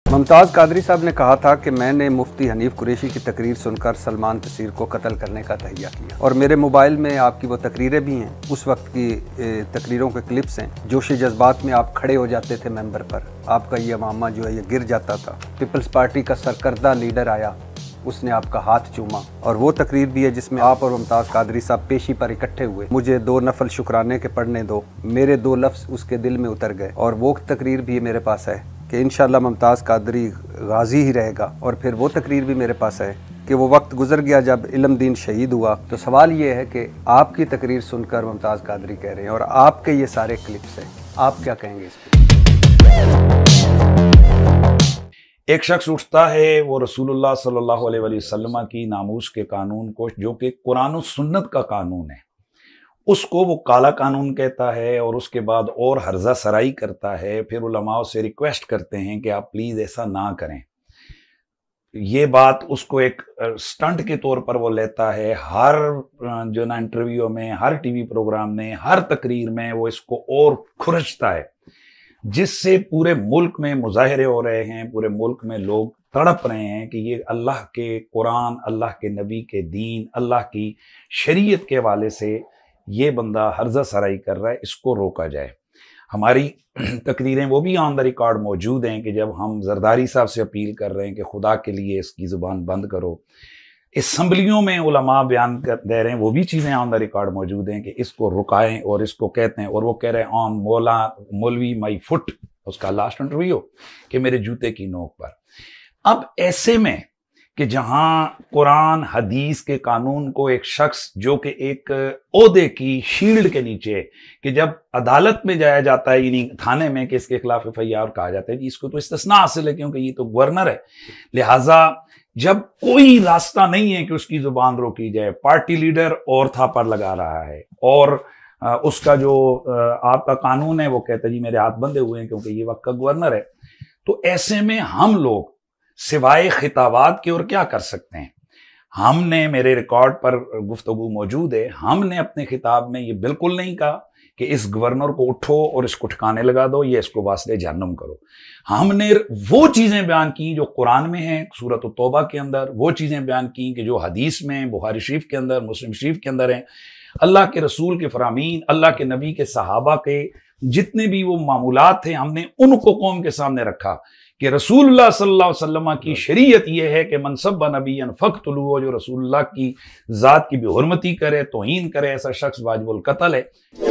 मुमताज़ कादरी साहब ने कहा था कि मैंने मुफ्ती हनीफ कुरैशी की तकरीर सुनकर सलमान तसीर को कत्ल करने का तहैया किया, और मेरे मोबाइल में आपकी वो तकरीरें भी हैं, उस वक्त की तकरीरों के क्लिप्स हैं। जोश जज्बात में आप खड़े हो जाते थे मेंबर पर, आपका ये मामा जो है ये गिर जाता था। पीपल्स पार्टी का सरकर्दा लीडर आया, उसने आपका हाथ चूमा, और वो तकरीर भी है जिसमें आप और मुमताज़ कादरी साहब पेशी पर इकट्ठे हुए। मुझे 2 नफल शुक्राने के पढ़ने दो, मेरे 2 लफ्ज़ उसके दिल में उतर गए। और वो तकरीर भी मेरे पास है कि इंशाअल्लाह मुमताज़ कादरी गाजी ही रहेगा। और फिर वो तकरीर भी मेरे पास है कि वो वक्त गुजर गया जब इल्म दीन शहीद हुआ। तो सवाल ये है कि आपकी तकरीर सुनकर मुमताज़ कादरी कह रहे हैं और आपके ये सारे क्लिप्स हैं, आप क्या कहेंगे इस पर? एक शख्स उठता है, वो रसूलुल्लाह सल्लल्लाहु अलैहि वसल्लम की नामूस के कानून को, जो कि कुरान और सुन्नत का कानून है, उसको वो काला कानून कहता है, और उसके बाद और हर्जा सराई करता है। फिर उलमाओं से रिक्वेस्ट करते हैं कि आप प्लीज़ ऐसा ना करें। ये बात उसको एक स्टंट के तौर पर वो लेता है। हर जो ना इंटरव्यू में, हर टीवी प्रोग्राम में, हर तकरीर में वो इसको और खुरचता है, जिससे पूरे मुल्क में मुजाहरे हो रहे हैं, पूरे मुल्क में लोग तड़प रहे हैं कि ये अल्लाह के कुरान, अल्लाह के नबी के दीन, अल्लाह की शरीयत के हवाले से ये बंदा हर्जा सराई कर रहा है, इसको रोका जाए। हमारी तकरीरें वो भी ऑन द रिकॉर्ड मौजूद हैं कि जब हम जरदारी साहब से अपील कर रहे हैं कि खुदा के लिए इसकी ज़ुबान बंद करो, असम्बलियों में उलमा बयान दे रहे हैं, वो भी चीज़ें ऑन द रिकॉर्ड मौजूद हैं कि इसको रुकाएं, और इसको कहते हैं, और वो कह रहे हैं ऑन मौलवी माई फुट, उसका लास्ट इंटरव्यू, कि मेरे जूते की नोक पर। अब ऐसे में कि जहां कुरान हदीस के कानून को एक शख्स जो कि एक ओहदे की शील्ड के नीचे, कि जब अदालत में जाया जाता है, यानी थाने में, कि इसके खिलाफ एफआईआर कहा जाता है कि इसको तो इस्तिस्ना हासिल है क्योंकि ये तो गवर्नर है, लिहाजा जब कोई रास्ता नहीं है कि उसकी जुबान रोकी जाए, पार्टी लीडर और थापर लगा रहा है, और उसका जो आपका कानून है वो कहता है जी मेरे हाथ बंधे हुए हैं क्योंकि ये वक्त का गवर्नर है, तो ऐसे में हम लोग सिवाय खिताबात के और क्या कर सकते हैं? हमने, मेरे रिकॉर्ड पर गुफ्तगू मौजूद है, हमने अपने खिताब में ये बिल्कुल नहीं कहा कि इस गवर्नर को उठो और इसको ठिकाने लगा दो या इसको वास्ते जहन्नम करो। हमने वो चीज़ें बयान की जो कुरान में हैं, सूरत तौबा के अंदर, वो चीज़ें बयान की कि जो हदीस में, बुखारी शरीफ के अंदर, मुस्लिम शरीफ के अंदर हैं। अल्लाह के रसूल के फरामीन, अल्लाह के नबी के सहाबा के जितने भी वो मामूलात थे, हमने उनको कौम के सामने रखा कि रसूलुल्लाह सल्लल्लाहु अलैहि वसल्लम की शरीयत यह है कि मनसब नबीयन फक़्तुलूहु, जो रसूलुल्लाह की ज़ात की बेहुरमती करे, तौहीन करे, ऐसा शख्स वाजिबुल कत्ल है।